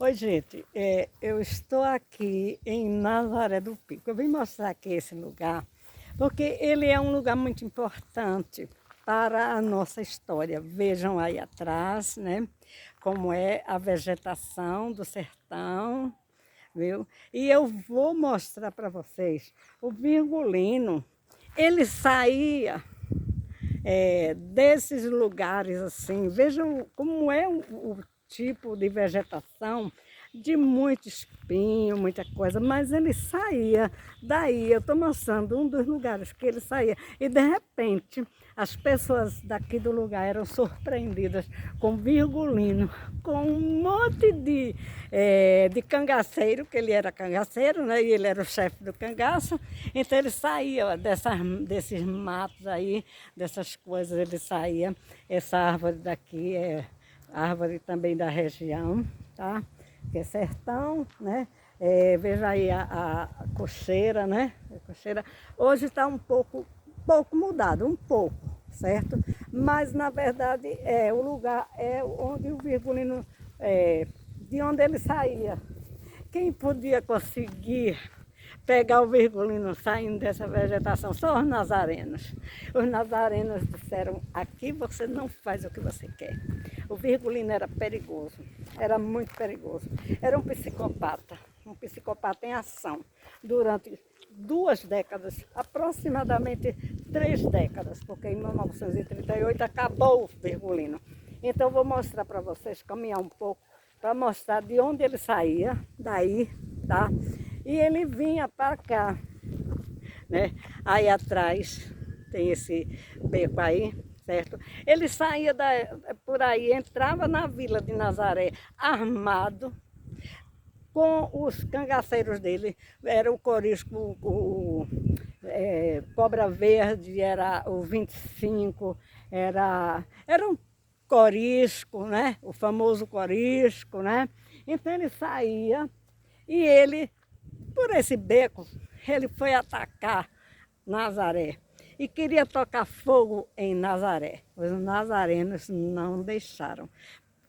Oi, gente, eu estou aqui em Nazaré do Pico. Eu vim mostrar aqui esse lugar, porque ele é um lugar muito importante para a nossa história. Vejam aí atrás, né, como é a vegetação do sertão, viu? E eu vou mostrar para vocês o Virgulino. Ele saía desses lugares assim. Vejam como é o tipo de vegetação, de muito espinho, muita coisa, mas ele saía daí. Eu estou mostrando um dos lugares que ele saía. E de repente, as pessoas daqui do lugar eram surpreendidas com Virgulino, com um monte de cangaceiro, que ele era cangaceiro, né? E ele era o chefe do cangaço. Então ele saía desses matos aí, dessas coisas, ele saía. Essa árvore daqui é árvore também da região, tá? Que é sertão, né? Veja aí a cocheira, né? A cocheira. Hoje está um pouco mudado, um pouco, certo? Mas na verdade o lugar é onde o Virgulino, de onde ele saía. Quem podia conseguir pegar o Virgulino saindo dessa vegetação? Só os nazarenos. Os nazarenos disseram: aqui você não faz o que você quer. O Virgulino era perigoso, era muito perigoso. Era um psicopata em ação. Durante 2 décadas, aproximadamente 3 décadas, porque em 1938 acabou o Virgulino. Então vou mostrar para vocês, caminhar um pouco, para mostrar de onde ele saía, daí, tá? E ele vinha para cá, né? Aí atrás tem esse beco aí, certo? Ele saía por aí, entrava na vila de Nazaré armado, com os cangaceiros dele. Era o Corisco, Cobra Verde, era o 25, era um Corisco, né? O famoso Corisco, né? Então ele saía e ele, por esse beco, ele foi atacar Nazaré e queria tocar fogo em Nazaré. Os nazarenos não deixaram.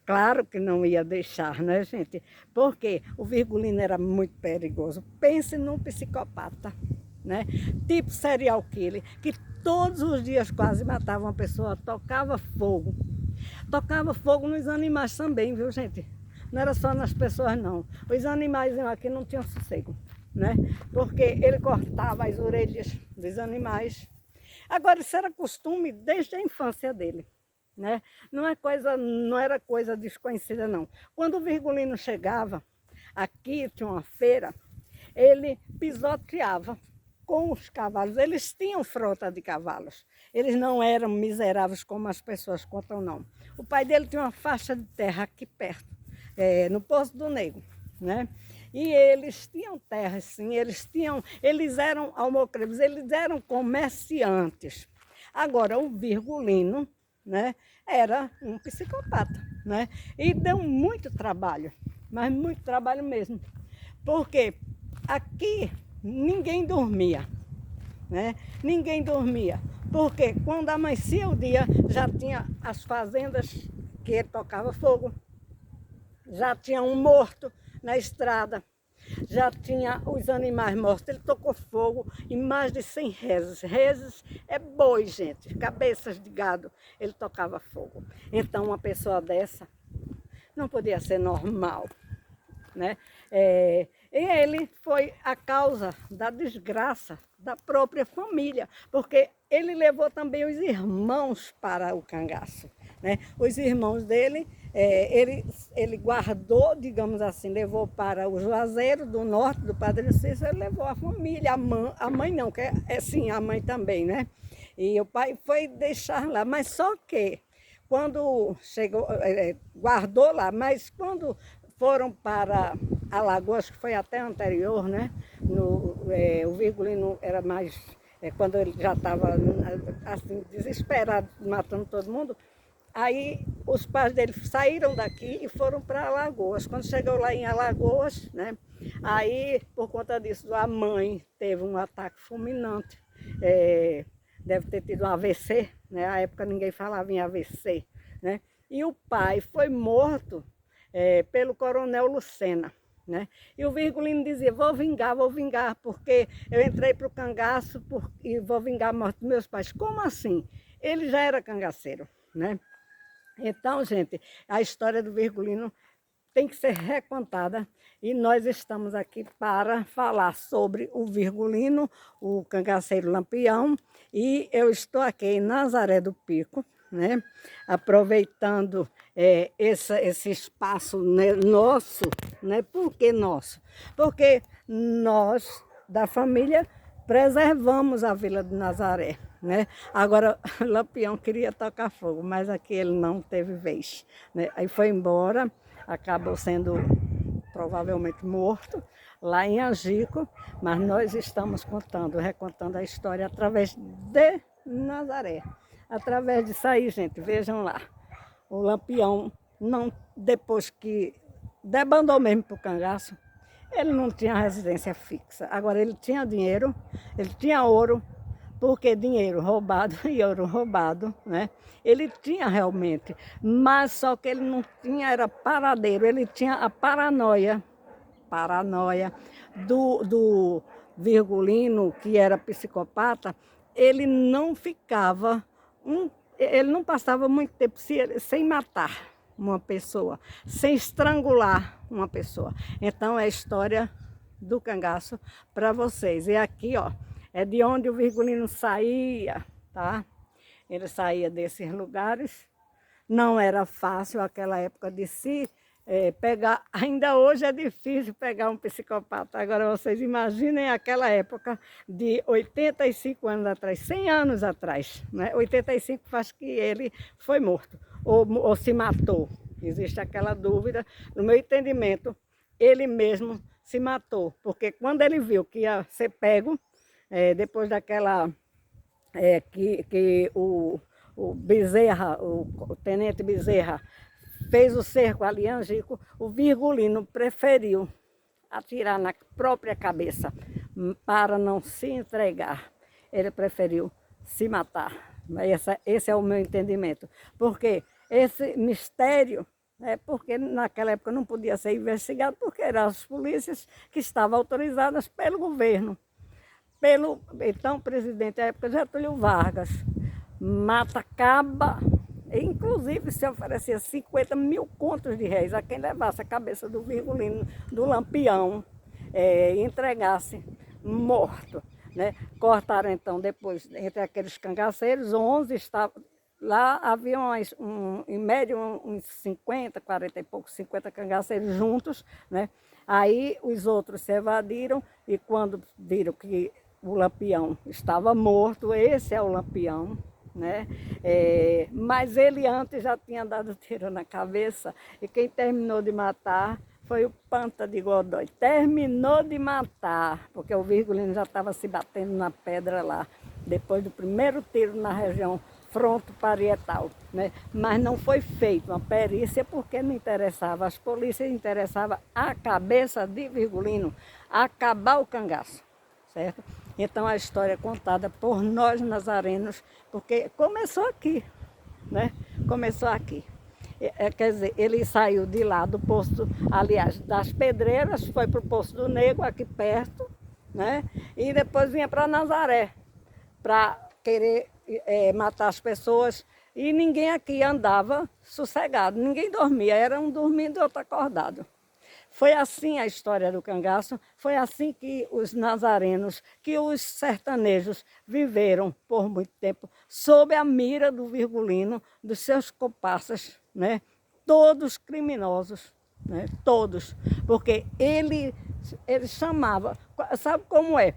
Claro que não ia deixar, né, gente? Porque o Virgulino era muito perigoso. Pense num psicopata, né? Tipo serial killer, que todos os dias quase matava uma pessoa, tocava fogo. Tocava fogo nos animais também, viu, gente? Não era só nas pessoas, não. Os animais aqui não tinham sossego, né? Porque ele cortava as orelhas dos animais. Agora, isso era costume desde a infância dele, né? Não era coisa desconhecida, não. Quando o Virgulino chegava, aqui tinha uma feira, ele pisoteava com os cavalos. Eles tinham frota de cavalos. Eles não eram miseráveis como as pessoas contam, não. O pai dele tinha uma faixa de terra aqui perto, no Poço do Negro, né? E eles tinham terras, sim, eles eram almocreves, eles eram comerciantes. Agora, o Virgulino, né, era um psicopata, né? E deu muito trabalho, mas muito trabalho mesmo. Porque aqui ninguém dormia, né? Ninguém dormia. Porque quando amanhecia o dia, já tinha as fazendas que ele tocava fogo, já tinha um morto na estrada, já tinha os animais mortos. Ele tocou fogo em mais de 100 reses. Reses é boi, gente, cabeças de gado. Ele tocava fogo. Então, uma pessoa dessa não podia ser normal, né? E ele foi a causa da desgraça da própria família, porque ele levou também os irmãos para o cangaço, né? Os irmãos dele, ele guardou, digamos assim, levou para o Juazeiro do Norte, do Padre Cícero. Ele levou a família, a mãe não, que sim, a mãe também, né? E o pai foi deixar lá, mas só que quando chegou, guardou lá, mas quando foram para Alagoas, que foi até anterior, né? O Virgulino era mais, quando ele já estava assim, desesperado, matando todo mundo. Aí os pais dele saíram daqui e foram para Alagoas. Quando chegou lá em Alagoas, né? Aí, por conta disso, a mãe teve um ataque fulminante. Deve ter tido um AVC, né? Na época ninguém falava em AVC, né? E o pai foi morto pelo coronel Lucena, né? E o Virgulino dizia, vou vingar, porque eu entrei para o cangaço e vou vingar a morte dos meus pais. Como assim? Ele já era cangaceiro, né? Então, gente, a história do Virgulino tem que ser recontada e nós estamos aqui para falar sobre o Virgulino, o cangaceiro Lampião, e eu estou aqui em Nazaré do Pico, né, aproveitando esse espaço, né, nosso, né? Por que nosso? Porque nós, da família, preservamos a Vila de Nazaré, né? Agora, Lampião queria tocar fogo, mas aqui ele não teve vez, né? Aí foi embora, acabou sendo provavelmente morto lá em Angico, mas nós estamos recontando a história através de Nazaré. Através disso aí, gente, vejam lá. O Lampião, não, depois que debandou mesmo para o cangaço, ele não tinha residência fixa. Agora, ele tinha dinheiro, ele tinha ouro, porque dinheiro roubado e ouro roubado, né? Ele tinha realmente, mas só que ele não tinha, era paradeiro, ele tinha a paranoia do Virgulino, que era psicopata. Ele não ficava, ele não passava muito tempo sem matar uma pessoa, sem estrangular uma pessoa. Então é a história do cangaço para vocês. E aqui, ó, é de onde o Virgulino saía, tá? Ele saía desses lugares. Não era fácil aquela época de se pegar. Ainda hoje é difícil pegar um psicopata. Agora vocês imaginem aquela época de 85 anos atrás, 100 anos atrás, né? 85 faz que ele foi morto ou se matou. Existe aquela dúvida. No meu entendimento, ele mesmo se matou, porque quando ele viu que ia ser pego, depois daquela que o Bezerra, o tenente Bezerra, fez o cerco ali em Angico, o Virgulino preferiu atirar na própria cabeça para não se entregar. Ele preferiu se matar. Esse é o meu entendimento. Porque esse mistério, porque naquela época não podia ser investigado, porque eram as polícias que estavam autorizadas pelo governo. Pelo então presidente da época, Getúlio Vargas, mata, acaba, inclusive se oferecia 50 mil contos de réis a quem levasse a cabeça do Virgulino, do Lampião, e entregasse morto, né? Cortaram então depois, entre aqueles cangaceiros, 11 estavam, lá havia em média uns 50, 40 e poucos, 50 cangaceiros juntos, né? Aí os outros se evadiram e quando viram que o Lampião estava morto, esse é o Lampião, né? Mas ele antes já tinha dado tiro na cabeça e quem terminou de matar foi o Panta de Godói. Terminou de matar, porque o Virgulino já estava se batendo na pedra lá, depois do primeiro tiro na região fronto-parietal, né? Mas não foi feita uma perícia porque não interessava as polícias, interessava a cabeça de Virgulino, acabar o cangaço, certo? Então a história é contada por nós nazarenos, porque começou aqui, né? Começou aqui. Quer dizer, ele saiu de lá do posto, aliás, das Pedreiras, foi para o Poço do Negro, aqui perto, né? E depois vinha para Nazaré, para querer matar as pessoas. E ninguém aqui andava sossegado, ninguém dormia, era um dormindo e outro acordado. Foi assim a história do cangaço, foi assim que os nazarenos, que os sertanejos viveram por muito tempo, sob a mira do Virgulino, dos seus comparsas, né? Todos criminosos, né? Todos, porque ele chamava, sabe como é?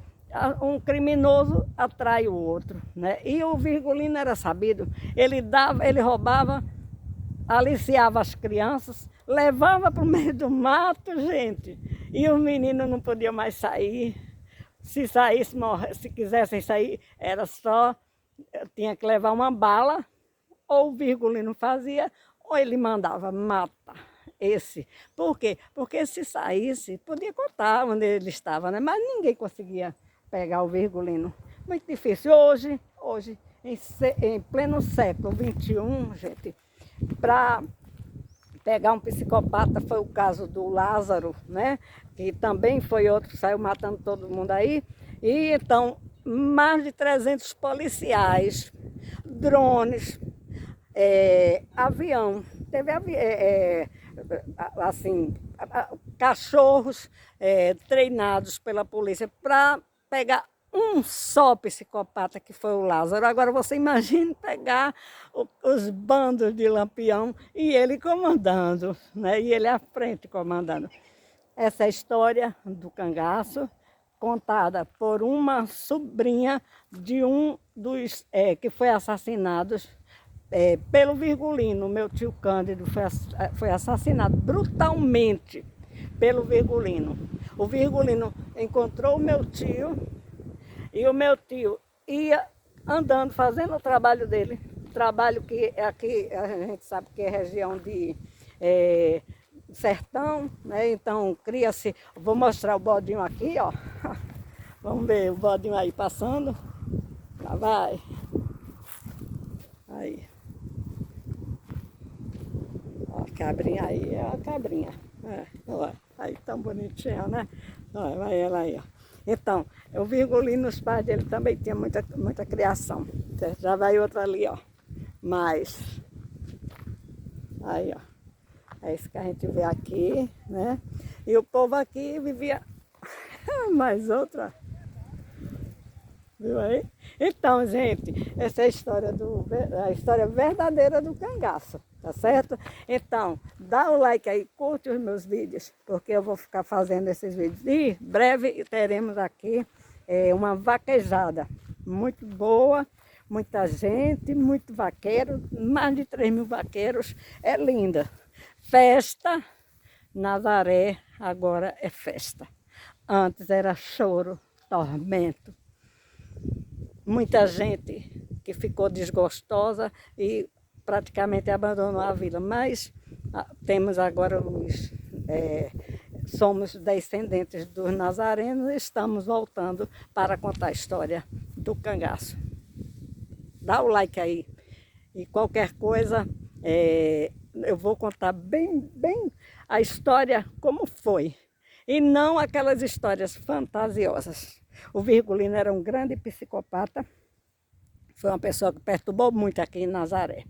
Um criminoso atrai o outro, né? E o Virgulino era sabido, ele roubava, aliciava as crianças, levava para o meio do mato, gente, e os meninos não podiam mais sair. Se saísse, se quisessem sair, era só, tinha que levar uma bala, ou o Virgulino fazia, ou ele mandava mata esse. Por quê? Porque se saísse, podia contar onde ele estava, né? Mas ninguém conseguia pegar o Virgulino. Muito difícil. Hoje em pleno século XXI, gente, para pegar um psicopata, foi o caso do Lázaro, né? Que também foi outro que saiu matando todo mundo aí. E então, mais de 300 policiais, drones, avião, teve assim, cachorros treinados pela polícia para pegar um só psicopata, que foi o Lázaro. Agora você imagine pegar os bandos de Lampião e ele comandando, né? E ele à frente comandando. Essa é a história do cangaço, contada por uma sobrinha de um dos que foi assassinados pelo Virgulino. Meu tio Cândido foi assassinado brutalmente pelo Virgulino. O Virgulino encontrou o meu tio e o meu tio ia andando, fazendo o trabalho dele. Trabalho que aqui a gente sabe que é região de sertão, né? Então cria-se. Vou mostrar o bodinho aqui, ó. Vamos ver o bodinho aí passando. Lá vai. Aí. Ó, a cabrinha aí, é a cabrinha. Ó, aí tão bonitinha, né? Ó, vai ela aí, ó. Então, o Virgulino, os pais dele também tinham muita criação. Já vai outra ali, ó. Mas, aí, ó. É isso que a gente vê aqui, né? E o povo aqui vivia mais outra. Viu aí? Então, gente, essa é a história verdadeira do cangaço, tá certo? Então, dá o like aí, curte os meus vídeos, porque eu vou ficar fazendo esses vídeos. E breve teremos aqui uma vaquejada muito boa, muita gente, muito vaqueiro, mais de 3.000 vaqueiros, é linda. Festa, Nazaré agora é festa. Antes era choro, tormento. Muita gente que ficou desgostosa e praticamente abandonou a vila. Mas temos agora somos descendentes dos nazarenos e estamos voltando para contar a história do cangaço. Dá o like aí. E qualquer coisa, eu vou contar bem a história como foi. E não aquelas histórias fantasiosas. O Virgulino era um grande psicopata. Foi uma pessoa que perturbou muito aqui em Nazaré.